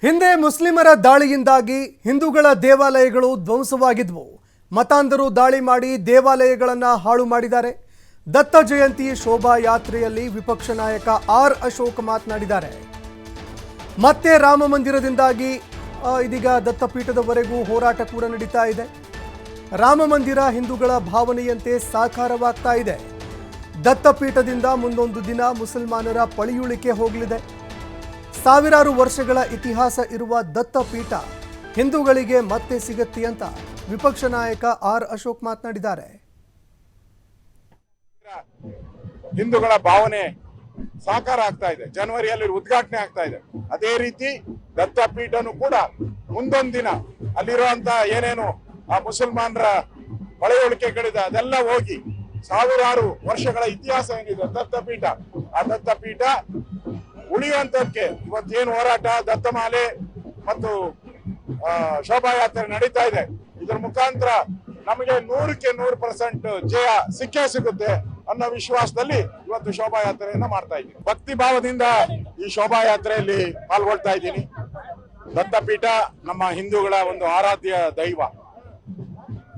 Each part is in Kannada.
ಹಿಂದೆ ಮುಸ್ಲಿಮರ ದಾಳಿಯಿಂದಾಗಿ ಹಿಂದೂಗಳ ದೇವಾಲಯಗಳು ಧ್ವಂಸವಾಗಿದ್ವು. ಮತಾಂಧರು ದಾಳಿ ಮಾಡಿ ದೇವಾಲಯಗಳನ್ನು ಹಾಳು ಮಾಡಿದ್ದಾರೆ. ದತ್ತ ಜಯಂತಿ ಶೋಭಾ ಯಾತ್ರೆಯಲ್ಲಿ ವಿಪಕ್ಷ ನಾಯಕ ಆರ್ ಅಶೋಕ್ ಮಾತನಾಡಿದ್ದಾರೆ. ಮತ್ತೆ ರಾಮ ಮಂದಿರದಿಂದಾಗಿ ಇದೀಗ ದತ್ತಪೀಠದವರೆಗೂ ಹೋರಾಟ ಕೂಡ ನಡೀತಾ ಇದೆ. ರಾಮ ಮಂದಿರ ಹಿಂದೂಗಳ ಭಾವನೆಯಂತೆ ಸಾಕಾರವಾಗ್ತಾ ಇದೆ. ದತ್ತಪೀಠದಿಂದ ಮುಂದೊಂದು ದಿನ ಮುಸಲ್ಮಾನರ ಪಳಿಯುಳಿಕೆ ಹೋಗಲಿದೆ. ಸಾವಿರಾರು ವರ್ಷಗಳ ಇತಿಹಾಸ ಇರುವ ದತ್ತಪೀಠ ಹಿಂದೂಗಳಿಗೆ ಮತ್ತೆ ಸಿಗತ್ತೆ ಅಂತ ವಿಪಕ್ಷ ನಾಯಕ ಆರ್ ಅಶೋಕ್ ಮಾತನಾಡಿದ್ದಾರೆ. ಹಿಂದೂಗಳ ಭಾವನೆ ಸಾಕಾರ ಆಗ್ತಾ ಇದೆ. ಜನವರಿಯಲ್ಲಿ ಉದ್ಘಾಟನೆ ಆಗ್ತಾ ಇದೆ. ಅದೇ ರೀತಿ ದತ್ತಪೀಠನು ಕೂಡ ಮುಂದೊಂದು ದಿನ ಅಲ್ಲಿರುವಂತ ಏನೇನು ಆ ಮುಸಲ್ಮಾನರ ಪಳೆಯುಳಿಕೆಗಳಿದೆ ಅದೆಲ್ಲ ಹೋಗಿ ಸಾವಿರಾರು ವರ್ಷಗಳ ಇತಿಹಾಸ ಏನಿದೆ ದತ್ತಪೀಠ, ಆ ದತ್ತಪೀಠ ಉಳಿಯುವಂತಕ್ಕೆ ಇವತ್ತೇನು ಹೋರಾಟ ದತ್ತಮಾಲೆ ಮತ್ತು ಶೋಭಾಯಾತ್ರೆ ನಡೀತಾ ಇದೆ. ಇದರ ಮುಖಾಂತರ ನಮಗೆ 100% ಜಯ ಸಿಗುತ್ತೆ ಅನ್ನೋ ವಿಶ್ವಾಸದಲ್ಲಿ ಇವತ್ತು ಶೋಭಾಯಾತ್ರೆಯನ್ನ ಮಾಡ್ತಾ ಇದ್ದೀನಿ. ಭಕ್ತಿ ಭಾವದಿಂದ ಈ ಶೋಭಾಯಾತ್ರೆಯಲ್ಲಿ ಪಾಲ್ಗೊಳ್ತಾ ಇದ್ದೀನಿ. ದತ್ತಪೀಠ ನಮ್ಮ ಹಿಂದೂಗಳ ಒಂದು ಆರಾಧ್ಯ ದೈವ.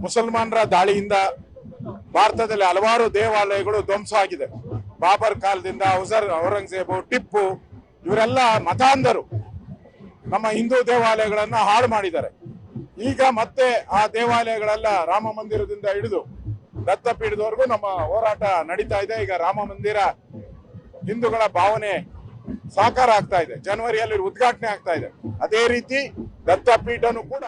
ಮುಸಲ್ಮಾನರ ದಾಳಿಯಿಂದ ಭಾರತದಲ್ಲಿ ಹಲವಾರು ದೇವಾಲಯಗಳು ಧ್ವಂಸ ಆಗಿದೆ. ಬಾಬರ್ ಕಾಲದಿಂದ ಔರಂಗಜೇಬು, ಟಿಪ್ಪು ಇವರೆಲ್ಲ ಮತಾಂಧರು ನಮ್ಮ ಹಿಂದೂ ದೇವಾಲಯಗಳನ್ನ ಹಾಳು ಮಾಡಿದ್ದಾರೆ. ಈಗ ಮತ್ತೆ ಆ ದೇವಾಲಯಗಳೆಲ್ಲ ರಾಮ ಮಂದಿರದಿಂದ ಹಿಡಿದು ದತ್ತಪೀಠದವರೆಗೂ ನಮ್ಮ ಹೋರಾಟ ನಡೀತಾ ಇದೆ. ಈಗ ರಾಮ ಮಂದಿರ ಹಿಂದೂಗಳ ಭಾವನೆ ಸಾಕಾರ ಆಗ್ತಾ ಇದೆ. ಜನವರಿಯಲ್ಲಿ ಉದ್ಘಾಟನೆ ಆಗ್ತಾ ಇದೆ. ಅದೇ ರೀತಿ ದತ್ತಪೀಠನು ಕೂಡ